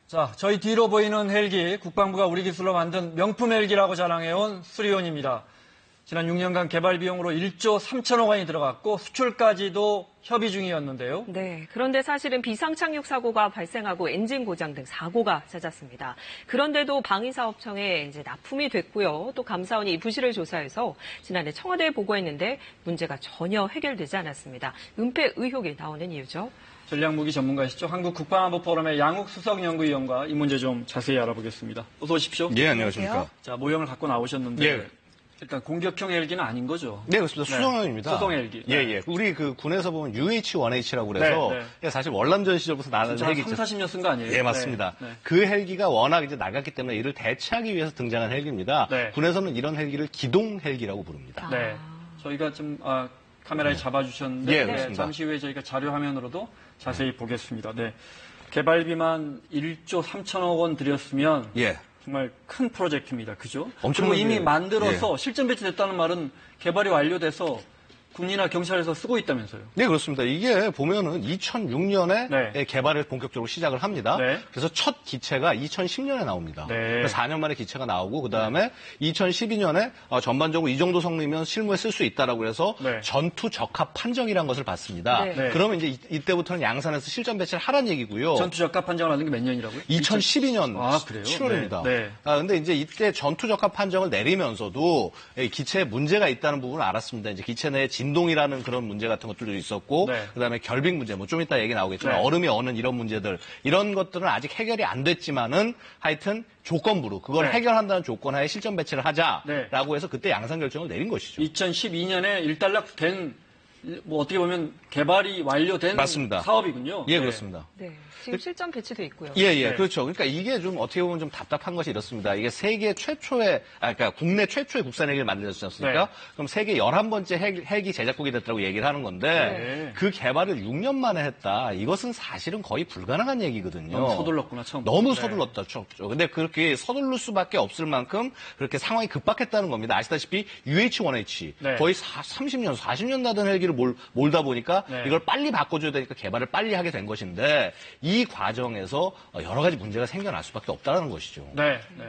자, 저희 뒤로 보이는 헬기, 국방부가 우리 기술로 만든 명품 헬기라고 자랑해온 수리온입니다. 지난 6년간 개발 비용으로 1조 3천억 원이 들어갔고 수출까지도 협의 중이었는데요. 네, 그런데 사실은 비상착륙 사고가 발생하고 엔진 고장 등 사고가 잦았습니다. 그런데도 방위사업청에 이제 납품이 됐고요. 또 감사원이 이 부실을 조사해서 지난해 청와대에 보고했는데 문제가 전혀 해결되지 않았습니다. 은폐 의혹이 나오는 이유죠. 전략무기 전문가이시죠. 한국국방안보포럼의 양욱 수석연구위원과 이 문제 좀 자세히 알아보겠습니다. 어서 오십시오. 예, 안녕하십니까. 자, 모형을 갖고 나오셨는데 예. 일단 공격형 헬기는 아닌 거죠? 네, 그렇습니다. 수송형입니다. 수송 헬기. 예, 예. 우리 그 군에서 보면 UH-1H라고 그래서 사실 월남전 시절부터 나는 헬기죠. 30, 40년 쓴 거 아니에요? 예, 맞습니다. 그 헬기가 워낙 이제 낡았기 때문에 이를 대체하기 위해서 등장한 헬기입니다. 군에서는 이런 헬기를 기동 헬기라고 부릅니다. 네. 저희가 좀 카메라에 잡아주셨는데 예, 그렇습니다. 잠시 후에 저희가 자료 화면으로도 자세히 보겠습니다. 네. 개발비만 1조 3천억 원 들였으면 예. 정말 큰 프로젝트입니다. 그죠? 엄청난 그리고 이미 게- 만들어서 실전 배치됐다는 말은 개발이 완료돼서 군이나 경찰에서 쓰고 있다면서요. 네, 그렇습니다. 이게 보면은 2006년에 네. 개발을 본격적으로 시작을 합니다. 네. 그래서 첫 기체가 2010년에 나옵니다. 네. 그래서 4년 만에 기체가 나오고 그다음에 2012년에 전반적으로 이 정도 성능이면 실무에 쓸 수 있다라고 해서 네. 전투 적합 판정이라는 것을 받습니다. 네. 네. 그러면 이제 이때부터는 양산에서 실전 배치를 하라는 얘기고요. 전투 적합 판정을 하는 게 몇 년이라고요? 2012년 아, 그래요? 7월입니다. 네. 네. 근데 이제 이때 전투 적합 판정을 내리면서도 이 기체에 문제가 있다는 부분을 알았습니다. 이제 기체 내에 진동이라는 그런 문제 같은 것들도 있었고, 네. 그다음에 결빙 문제, 뭐 좀 이따 얘기 나오겠지만 네. 얼음이 어는 이런 문제들, 이런 것들은 아직 해결이 안 됐지만은 하여튼 조건부로 그걸 네. 해결한다는 조건하에 실전 배치를 하자라고 네. 해서 그때 양산 결정을 내린 것이죠. 2012년에 일단락된 뭐 어떻게 보면 개발이 완료된 맞습니다. 사업이군요. 예, 네. 그렇습니다. 네, 지금 실전 배치도 있고요. 예, 예, 네. 그렇죠. 그러니까 이게 좀 어떻게 보면 좀 답답한 것이 이렇습니다. 이게 세계 최초의, 그러니까 국내 최초의 국산 헬기를 만들었지 않습니까? 네. 그럼 세계 11번째 헬기 제작국이 됐다고 얘기를 하는 건데, 네. 그 개발을 6년 만에 했다. 이것은 사실은 거의 불가능한 얘기거든요. 너무 서둘렀구나, 처음. 너무 네. 서둘렀다. 근데 그렇게 서둘를 수밖에 없을 만큼 그렇게 상황이 급박했다는 겁니다. 아시다시피 UH-1H. 네. 거의 30년, 40년 나던 헬기를 몰다 보니까 네. 이걸 빨리 바꿔줘야 되니까 개발을 빨리 하게 된 것인데 이 과정에서 여러 가지 문제가 생겨날 수밖에 없다는 것이죠. 네, 네.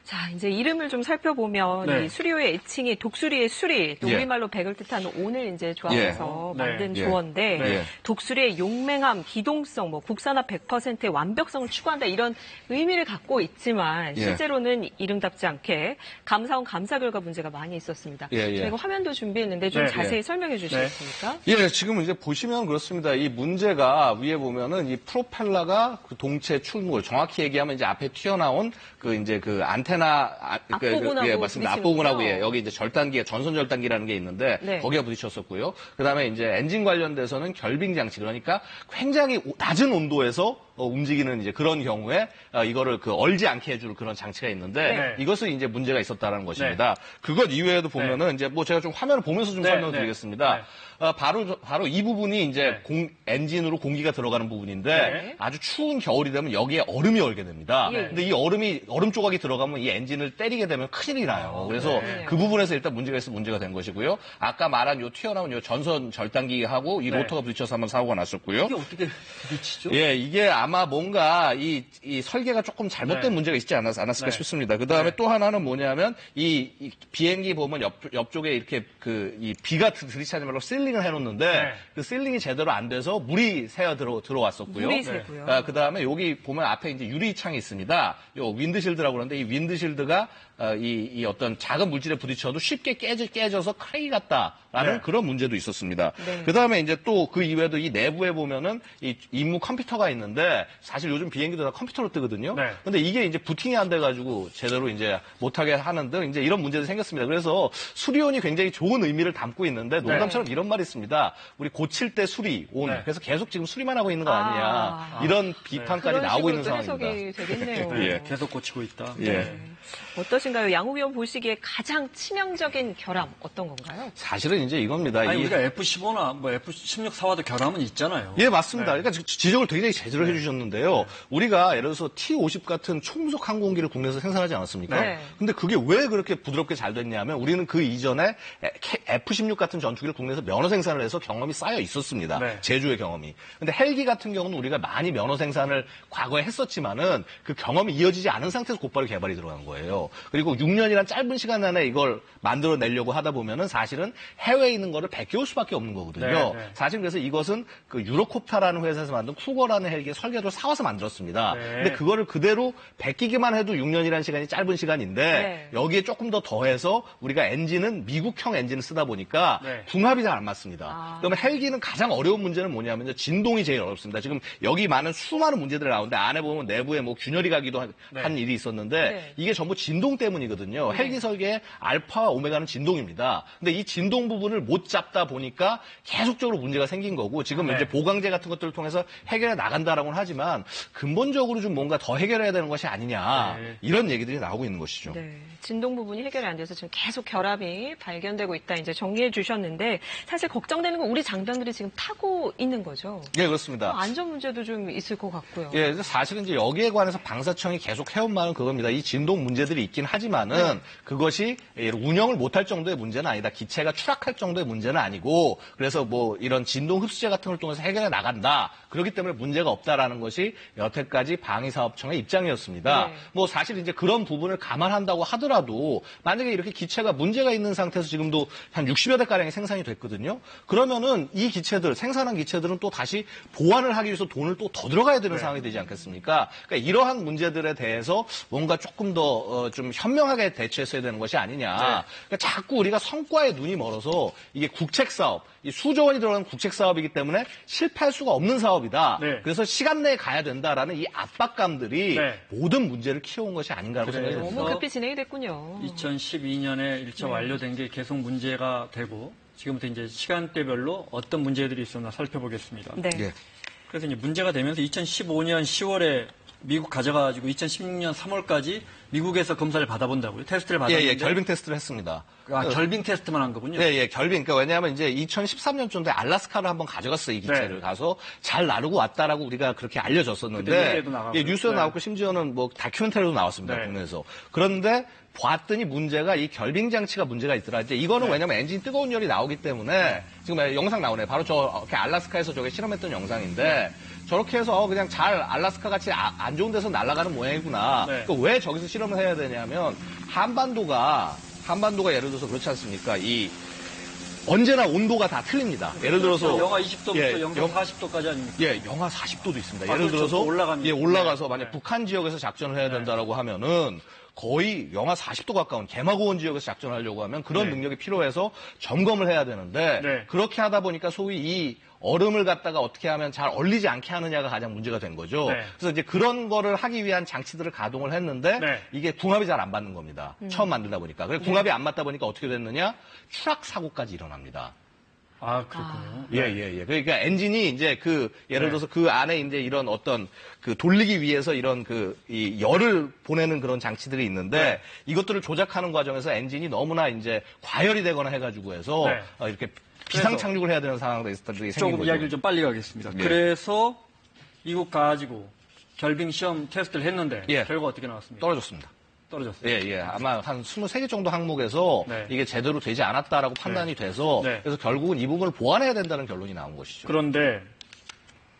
자, 이제 이름을 좀 살펴보면 네. 이 수리호의 애칭이 독수리의 수리, 또 예. 우리말로 백을 뜻하는 온을 이제 조합해서 예. 만든 네. 조어인데 네. 독수리의 용맹함, 기동성, 뭐 국산화 100%의 완벽성을 추구한다 이런 의미를 갖고 있지만 예. 실제로는 이름답지 않게 감사원 감사 결과 문제가 많이 있었습니다. 예, 예. 저희가 화면도 준비했는데 좀 네. 자세히 설명해 주시겠습니까? 예, 지금 이제 보시면 그렇습니다. 이 문제가 위에 보면은 이 프로펠러가 그 동체 출물, 정확히 얘기하면 이제 앞에 튀어나온 그 이제 그 안테나 앞부분하고 예, 맞습니다. 부딪히는군요. 앞부분하고 예, 여기 이제 절단기, 전선 절단기라는 게 있는데 네. 거기가 부딪혔었고요. 그다음에 이제 엔진 관련돼서는 결빙 장치, 그러니까 굉장히 낮은 온도에서 움직이는 이제 그런 경우에 이거를 얼지 않게 해줄 그런 장치가 있는데 네. 이것은 이제 문제가 있었다라는 것입니다. 그것 이외에도 보면은 이제 뭐 제가 좀 화면을 보면서 좀 네, 설명드리겠습니다. 네. 바로 이 부분이 이제 네. 엔진으로 공기가 들어가는 부분인데 네. 아주 추운 겨울이 되면 여기에 얼음이 얼게 됩니다. 예. 근데 이 얼음 조각이 들어가면 이 엔진을 때리게 되면 큰일이 나요. 그래서 네. 그 부분에서 일단 문제가 있어 문제가 된 것이고요. 아까 말한 요 튀어나온 요 전선 절단기하고 이 네. 로터가 부딪혀서 한번 사고가 났었고요. 이게 어떻게 부딪히죠? 예, 이게 아마 뭔가 이 설계가 조금 잘못된 네. 문제가 있지 않았을까 네. 싶습니다. 그 다음에 네. 또 하나는 뭐냐면 이 비행기 보면 옆쪽에 이렇게 이 비가 들이차지 말고 실링을 해놓는데 네. 그 실링이 제대로 안 돼서 물이 새어 들어왔었고요. 물이 새고요. 그 다음에 여기 보면 앞에 이제 유리창이 있습니다. 요 윈드실드라고 그러는데 이 윈드실드가 이 어떤 작은 물질에 부딪혀도 쉽게 깨져서 크레이 같다라는 네. 그런 문제도 있었습니다. 네. 그 다음에 이제 또 그 이외에도 이 내부에 보면은 이 임무 컴퓨터가 있는데 사실 요즘 비행기도 다 컴퓨터로 뜨거든요. 네. 근데 이게 이제 부팅이 안 돼가지고 제대로 이제 못하게 하는 등 이제 이런 문제도 생겼습니다. 그래서 수리온이 굉장히 좋은 의미를 담고 있는데 농담처럼 이런 말이 있습니다. 우리 고칠 때 수리온. 네. 그래서 계속 지금 수리만 하고 있는 거 아니냐. 아. 이런 비판까지 그런 나오고 식으로 있는 또 해석이 상황입니다. 되겠네요. 예. 계속 고치고 있다. 예. 네. 어떠신가요? 양욱 의원 보시기에 가장 치명적인 결함 어떤 건가요? 사실은 이제 이겁니다. 아니, 우리가 F-15나 뭐 F-16 사와도 결함은 있잖아요. 예, 맞습니다. 네. 그러니까 지적을 굉장히 제대로 해주셨는데요. 우리가 예를 들어서 T-50 같은 초음속 항공기를 국내에서 생산하지 않았습니까? 네. 근데 그게 왜 그렇게 부드럽게 잘 됐냐면 우리는 그 이전에 F-16 같은 전투기를 국내에서 면허 생산을 해서 경험이 쌓여 있었습니다. 네. 제조의 경험이. 근데 헬기 같은 경우는 우리가 많이 면허 생산을 과거에 했었지만은 그 경험이 이어지지 않은 상태에서 곧바로 개발이 들어간 거예요. 그리고 6년이란 짧은 시간 안에 이걸 만들어내려고 하다 보면은 사실은 해외에 있는 거를 베껴올 수밖에 없는 거거든요. 네. 사실 그래서 이것은 그 유로콥터라는 회사에서 만든 쿠거라는 헬기의 설계도를 사와서 만들었습니다. 네. 근데 그거를 그대로 베끼기만 해도 6년이라는 시간이 짧은 시간인데 네. 여기에 조금 더 더해서 우리가 엔진은 미국형 엔진을 쓰다 보니까 네. 궁합이 잘 안 맞습니다. 그러면 헬기는 가장 어려운 문제는 뭐냐면요. 진동이 제일 어렵습니다. 지금 여기 많은 수많은 문제들이 나오는데 안에 보면 내부에 뭐 균열이 가기도 한 일이 있었는데 네. 이게 전부 진동 때문이거든요. 헬기 설계의 알파와 오메가는 진동입니다. 근데 이 진동 부분을 못 잡다 보니까 계속적으로 문제가 생긴 거고 지금 네. 이제 보강제 같은 것들을 통해서 해결해 나간다라고는 하지만 근본적으로 좀 뭔가 더 해결해야 되는 것이 아니냐 네. 이런 얘기들이 나오고 있는 것이죠. 네, 진동 부분이 해결이 안 돼서 지금 계속 결함이 발견되고 있다 이제 정리해 주셨는데 사실 걱정되는 건 우리 장병들이 지금 타고 있는 거죠. 예, 그렇습니다. 안전 문제도 좀 있을 것 같고요. 예, 사실은 이제 여기에 관해서 방사청이 계속 해온 말은 그겁니다. 이 진동 문제들이 있긴 하지만은 그것이 운영을 못할 정도의 문제는 아니다. 기체가 추락할 정도의 문제는 아니고 그래서 뭐 이런 진동 흡수제 같은 걸 통해서 해결해 나간다. 그렇기 때문에 문제가 없다라는 것이 여태까지 방위사업청의 입장이었습니다. 네. 뭐 사실 이제 그런 부분을 감안한다고 하더라도 만약에 이렇게 기체가 문제가 있는 상태에서 지금도 한 60여 대가량이 생산이 됐거든요. 그러면은 이 기체들, 생산한 기체들은 또 다시 보완을 하기 위해서 돈을 또 더 들어가야 되는 상황이 되지 않겠습니까? 그러니까 이러한 문제들에 대해서 뭔가 조금 더 좀 현명하게 대처했어야 되는 것이 아니냐. 그러니까 자꾸 우리가 성과에 눈이 멀어서 이게 국책사업, 이 수조 원이 들어가는 국책사업이기 때문에 실패할 수가 없는 사업이다. 네. 그래서 시간 내에 가야 된다라는 이 압박감들이 네. 모든 문제를 키워온 것이 아닌가라고 그래요. 생각이 듭니다. 너무 급히 진행이 됐군요. 2012년에 1차 완료된 게 계속 문제가 되고 지금부터 이제 시간대별로 어떤 문제들이 있었나 살펴보겠습니다. 네. 예. 그래서 이제 문제가 되면서 2015년 10월에 미국 가져가가지고 2016년 3월까지 미국에서 검사를 받아본다고요? 테스트를 예, 받았는데 예, 결빙 테스트를 했습니다. 결빙 테스트만 한 거군요. 예, 예, 결빙. 그러니까 왜냐하면 이제 2013년쯤에 알라스카를 한번 가져갔어요, 이 기체를. 네. 가서 잘 나르고 왔다라고 우리가 그렇게 그때 알려졌었는데. 뉴스에도 나가고. 예, 뉴스에 네. 나왔고 심지어는 뭐 다큐멘터리도 나왔습니다, 네. 국내에서. 그런데 봤더니 문제가 이 결빙 장치가 문제가 있더라. 이제 이거는 네. 왜냐면 엔진 뜨거운 열이 나오기 때문에 지금 영상 나오네. 바로 저렇게 알라스카에서 저게 실험했던 영상인데 저렇게 해서 그냥 잘 알라스카 같이 안 좋은 데서 날아가는 모양이구나. 네. 그 왜 저기서 실험을 해야 되냐면 한반도가 예를 들어서 그렇지 않습니까? 언제나 온도가 다 틀립니다. 예를 들어서 영하 20도부터 예, 영하 40도까지 아닙니까? 예, 영하 40도도 있습니다. 아, 예를 그렇죠. 들어서 또 올라갑니다. 예, 올라가서 네. 만약 네. 북한 지역에서 작전을 해야 된다라고 하면은 거의 영하 40도 가까운 개마고원 지역에서 작전하려고 하면 그런 네. 능력이 필요해서 점검을 해야 되는데 네. 그렇게 하다 보니까 소위 이 얼음을 갖다가 어떻게 하면 잘 얼리지 않게 하느냐가 가장 문제가 된 거죠. 네. 그래서 이제 그런 거를 하기 위한 장치들을 가동을 했는데 네. 이게 궁합이 잘 안 맞는 겁니다. 처음 만들다 보니까. 그래서 궁합이 안 맞다 보니까 어떻게 됐느냐? 추락 사고까지 일어납니다. 아, 그렇군요. 예. 그러니까 엔진이 이제 예를 네. 들어서 그 안에 이제 이런 어떤 돌리기 위해서 이런 이 열을 보내는 그런 장치들이 있는데 네. 이것들을 조작하는 과정에서 엔진이 너무나 이제 과열이 되거나 해가지고 해서 네. 이렇게 비상 착륙을 해야 되는 상황들이 생긴 조금 거죠. 이야기를 좀 빨리 가겠습니다. 예. 그래서 미국 가지고 결빙 시험 테스트를 했는데 예. 결과 어떻게 나왔습니까? 떨어졌습니다. 떨어졌어요. 예. 아마 한 23개 정도 항목에서 네. 이게 제대로 되지 않았다라고 판단이 돼서 네. 그래서 결국은 이 부분을 보완해야 된다는 결론이 나온 것이죠. 그런데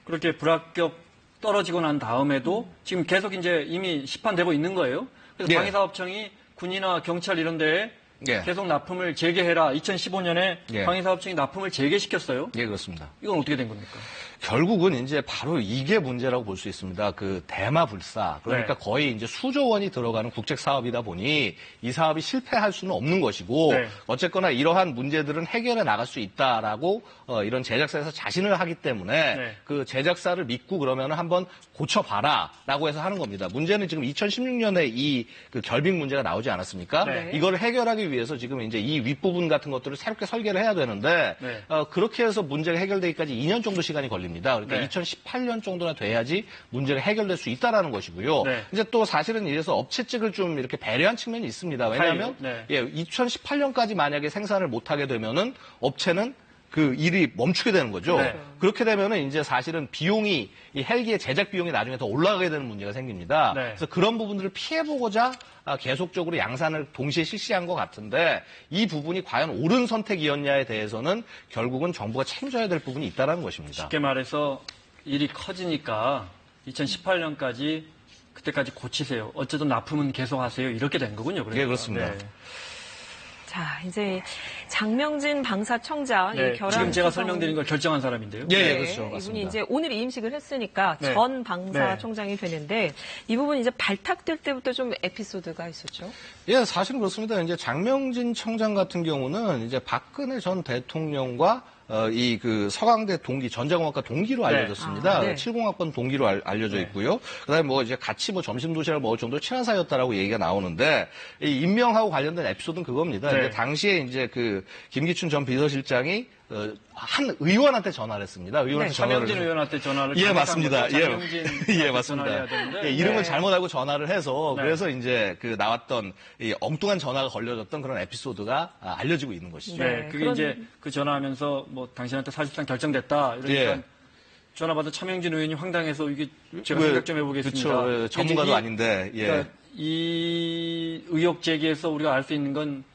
그렇게 불합격 떨어지고 난 다음에도 지금 계속 이제 이미 시판되고 있는 거예요. 그래서 예. 방위사업청이 군이나 경찰 이런 데에 예. 계속 납품을 재개해라. 2015년에 예. 방위사업청이 납품을 재개시켰어요. 예, 그렇습니다. 이건 어떻게 된 겁니까? 결국은 이제 바로 이게 문제라고 볼 수 있습니다. 대마불사. 그러니까 네. 거의 이제 수조 원이 들어가는 국책 사업이다 보니 이 사업이 실패할 수는 없는 것이고 네. 어쨌거나 이러한 문제들은 해결해 나갈 수 있다라고 이런 제작사에서 자신을 하기 때문에 네. 그 제작사를 믿고 그러면 한번 고쳐봐라라고 해서 하는 겁니다. 문제는 지금 2016년에 그 결빙 문제가 나오지 않았습니까? 네. 이걸 해결하기 하기 위해서 지금 이제 이 윗부분 같은 것들을 새롭게 설계를 해야 되는데 네. 그렇게 해서 문제가 해결되기까지 2년 정도 시간이 걸립니다. 그러니까 네. 2018년 정도나 돼야지 문제가 해결될 수 있다라는 것이고요. 네. 이제 또 사실은 이래서 업체 측을 좀 이렇게 배려한 측면이 있습니다. 왜냐하면 네. 2018년까지 만약에 생산을 못하게 되면은 업체는 그 일이 멈추게 되는 거죠. 네. 그렇게 되면은 이제 사실은 비용이 이 헬기의 제작 비용이 나중에 더 올라가게 되는 문제가 생깁니다. 네. 그래서 그런 부분들을 피해보고자 계속적으로 양산을 동시에 실시한 것 같은데 이 부분이 과연 옳은 선택이었냐에 대해서는 결국은 정부가 책임져야 될 부분이 있다는 것입니다. 쉽게 말해서 일이 커지니까 2018년까지 그때까지 고치세요. 어쨌든 납품은 계속하세요. 이렇게 된 거군요. 그러니까. 예, 그렇습니다. 네. 자, 이제 장명진 방사청장 네, 이 결함 지금 제가 구성- 설명드린 걸 결정한 사람인데요. 예, 네, 그렇죠. 이분이 맞습니다. 이제 오늘 이임식을 했으니까 네. 전 방사청장이 되는데 이 부분 이제 발탁될 때부터 좀 에피소드가 있었죠. 예, 사실은 그렇습니다. 이제 장명진 청장 같은 경우는 이제 박근혜 전 대통령과 이 그 서강대 동기, 전자공학과 동기로 네. 알려졌습니다. 아, 네. 70학번 동기로 알려져 네. 있고요. 그다음에 뭐 이제 같이 뭐 점심 도시락을 먹을 정도로 친한 사이였다라고 얘기가 나오는데 이 임명하고 관련된 에피소드는 그겁니다. 네. 이제 당시에 이제 그 김기춘 전 비서실장이 한 의원한테 전화를 했습니다. 의원한테 네. 전화를 차명진 해서 의원한테 전화를 예, 맞습니다. 장명진 예, 맞습니다. 전화해야 되는데 예, 이름을 네. 잘못 알고 전화를 해서 네. 그래서 이제 그 나왔던 이 엉뚱한 전화가 걸려졌던 그런 에피소드가 알려지고 있는 것이죠. 네, 네, 그게 그런- 이제 그 전화하면서 뭐 당신한테 사실상 결정됐다 이러니까 예. 전화 받은 차명진 의원이 황당해서 이게 제가 왜, 생각 좀 해보겠습니다. 그쵸. 예, 전문가도 아닌데. 예. 그러니까 이 의혹 제기에서 우리가 알 수 있는 건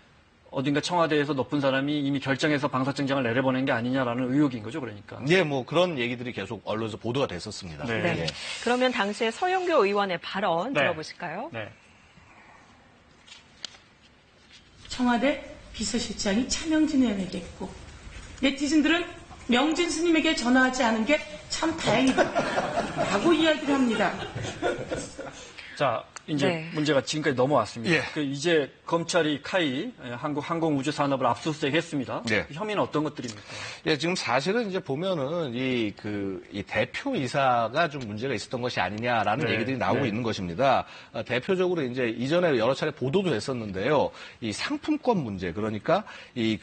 어딘가 청와대에서 높은 사람이 이미 결정해서 방사청장을 내려보낸 게 아니냐라는 의혹인 거죠, 그러니까. 예, 뭐 그런 얘기들이 계속 언론에서 보도가 됐었습니다. 네. 네. 예. 그러면 당시에 서영교 의원의 발언 네. 들어보실까요? 네. 청와대 비서실장이 차명진 의원에게 했고 네티즌들은 명진 스님에게 전화하지 않은 게 참 다행이다 라고 이야기를 합니다. 자, 이제 네. 문제가 지금까지 넘어왔습니다. 예. 그 이제 검찰이 카이 한국 항공우주산업을 압수수색했습니다. 예. 혐의는 어떤 것들입니까? 예, 지금 사실은 이제 보면은 이 대표이사가 좀 문제가 있었던 것이 아니냐라는 네. 얘기들이 나오고 네. 있는 것입니다. 대표적으로 이제 이전에 여러 차례 보도도 됐었는데요. 이 상품권 문제, 그러니까 이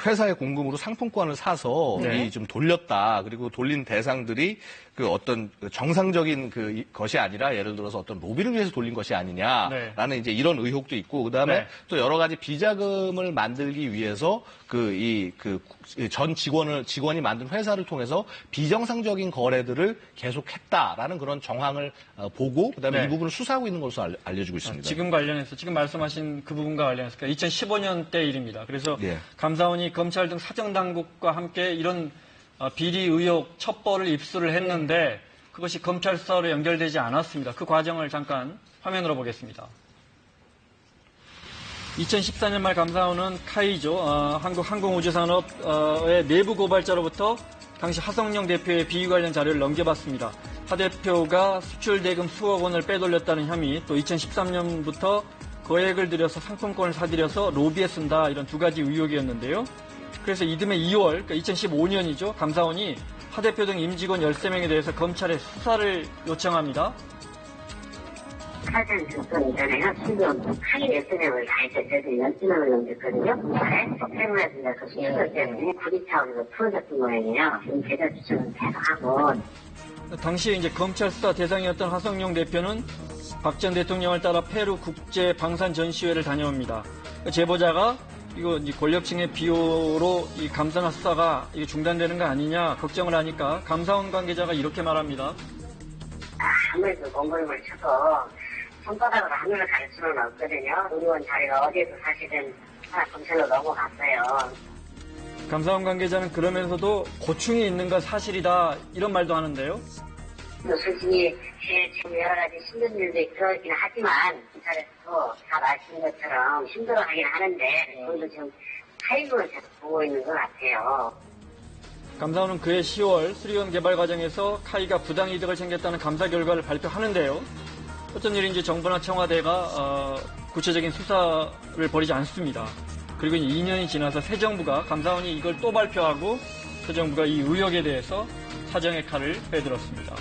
회사의 공금으로 상품권을 사서 네. 이 좀 돌렸다. 그리고 돌린 대상들이 그 어떤 정상적인 것이 아니라 예를 들어서 어떤 로비를 위해서 돌린 것이 아니냐라는 네. 이제 이런 의혹도 있고 그다음에 네. 또 여러 가지 비자금을 만들기 위해서 전 직원이 만든 회사를 통해서 비정상적인 거래들을 계속했다라는 그런 정황을 보고 그다음에 네. 이 부분을 수사하고 있는 것으로 알려지고 있습니다. 지금 관련해서 지금 말씀하신 그 부분과 관련해서 2015년 때 일입니다. 그래서 예. 감사원이 검찰 등 사정당국과 함께 이런 비리 의혹 첩보를 입수를 했는데 그것이 검찰 수사로 연결되지 않았습니다. 그 과정을 잠깐 화면으로 보겠습니다. 2014년 말 감사원은 카이죠. 한국항공우주산업의 내부 고발자로부터 당시 하성룡 대표의 비위 관련 자료를 넘겨받습니다. 하 대표가 수출 대금 수억 원을 빼돌렸다는 혐의, 또 2013년부터 거액을 들여서 상품권을 사들여서 로비에 쓴다, 이런 두 가지 의혹이었는데요. 그래서 이듬해 2월, 그러니까 2015년이죠. 감사원이 하 대표 등 임직원 13명에 대해서 검찰에 수사를 요청합니다. 사전 접근이잖아요. 지금 카이 네트워크를 다 했어요. 12명을 넘겼거든요. 세무에서 그 수출 때문에 국익 차원에서 풀어졌던 모양이에요. 지금 제자 추천은 계속하고. 당시에 이제 검찰 수사 대상이었던 하성룡 대표는 박 전 대통령을 따라 페루 국제 방산 전시회를 다녀옵니다. 제보자가 이거 권력층의 비호로 이 감사나 수사가 이게 중단되는 거 아니냐 걱정을 하니까 감사원 관계자가 이렇게 말합니다. 아무래도 공부를 쳐서 손바닥으로 하늘을 가릴 수는 없거든요. 의료원 자리가 어디에서 사실은 다 검찰로 넘어갔어요. 감사원 관계자는 그러면서도 고충이 있는 건 사실이다 이런 말도 하는데요. 솔직히 지금 여러 가지 힘든 일도 있긴 하지만 검찰에서도 다 말씀인 것처럼 힘들어하긴 하는데 오늘도 지금 타이밍을 계속 보고 있는 것 같아요. 감사원은 그해 10월 수리원 개발 과정에서 카이가 부당이득을 챙겼다는 감사 결과를 발표하는데요. 어떤 일인지 정부나 청와대가 구체적인 수사를 벌이지 않습니다. 그리고 2년이 지나서 새 정부가 감사원이 이걸 또 발표하고 새 정부가 이 의혹에 대해서 사정의 칼을 빼들었습니다.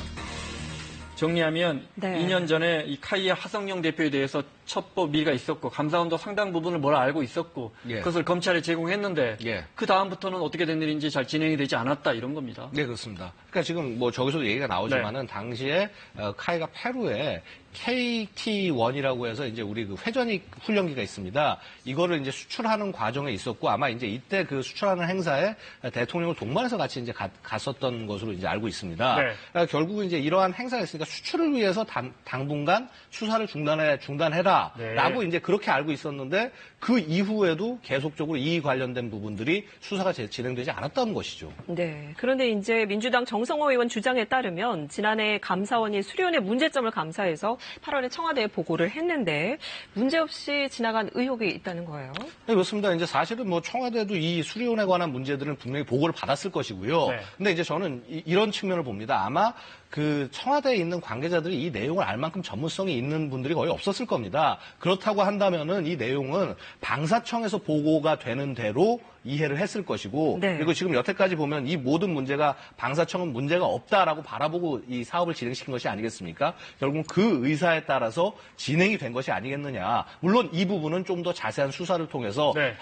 정리하면 네. 2년 전에 이 카이의 하성영 대표에 대해서 첩보 미가 있었고 감사원도 상당 부분을 뭘 알고 있었고 예. 그것을 검찰에 제공했는데 예. 그 다음부터는 어떻게 된 일인지 잘 진행이 되지 않았다 이런 겁니다. 네, 그렇습니다. 그러니까 지금 뭐 저기서도 얘기가 나오지만은 네. 당시에 카이가 페루에 KT-1이라고 해서 이제 우리 그 회전익 훈련기가 있습니다. 이거를 이제 수출하는 과정에 있었고 아마 이제 이때 그 수출하는 행사에 대통령을 동반해서 같이 이제 갔었던 것으로 이제 알고 있습니다. 네. 그러니까 결국은 이제 이러한 행사가 있으니까 수출을 위해서 당분간 수사를 중단해라라고 네. 이제 그렇게 알고 있었는데 그 이후에도 계속적으로 이 관련된 부분들이 수사가 진행되지 않았다는 것이죠. 네. 그런데 이제 민주당 정성호 의원 주장에 따르면 지난해 감사원이 수리온의 문제점을 감사해서 8월에 청와대에 보고를 했는데 문제없이 지나간 의혹이 있다는 거예요. 네, 그렇습니다. 이제 사실은 뭐 청와대도 이 수리온에 관한 문제들은 분명히 보고를 받았을 것이고요. 네. 근데 이제 저는 이런 측면을 봅니다. 아마 그 청와대에 있는 관계자들이 이 내용을 알 만큼 전문성이 있는 분들이 거의 없었을 겁니다. 그렇다고 한다면은 이 내용은 방사청에서 보고가 되는 대로 이해를 했을 것이고 네. 그리고 지금 여태까지 보면 이 모든 문제가 방사청은 문제가 없다라고 바라보고 이 사업을 진행시킨 것이 아니겠습니까? 결국 그 의사에 따라서 진행이 된 것이 아니겠느냐. 물론 이 부분은 좀 더 자세한 수사를 통해서 네.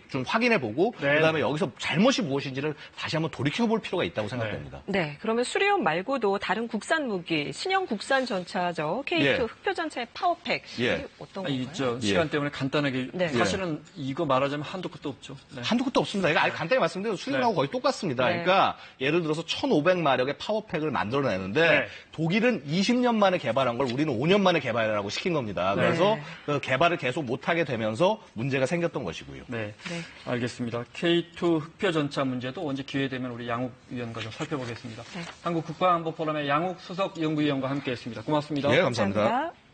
좀 확인해보고 네. 그다음에 여기서 잘못이 무엇인지를 다시 한번 돌이켜볼 필요가 있다고 생각됩니다. 네. 그러면 수리온 말고도 다른 국산 무기, 신형 국산 전차죠. K2 예. 흑표전차의 파워팩. 예. 이게 어떤 건가요? 이 시간 때문에 간단하게 네. 사실은 이거 말하자면 한도 끝도 없죠. 네. 한도 끝도 없습니다. 이거 간단히 말씀드려도 수리온하고 네. 거의 똑같습니다. 네. 그러니까 예를 들어서 1,500마력의 파워팩을 만들어내는데 네. 독일은 20년 만에 개발한 걸 우리는 5년 만에 개발하라고 시킨 겁니다. 네. 그래서 그 개발을 계속 못하게 되면서 문제가 생겼던 것이고요. 네. 네. 알겠습니다. K2 흑표 전차 문제도 언제 기회 되면 우리 양욱 위원과 좀 살펴보겠습니다. 네. 한국 국방안보 포럼의 양욱 수석 연구위원과 함께했습니다. 고맙습니다. 네, 감사합니다. 감사합니다.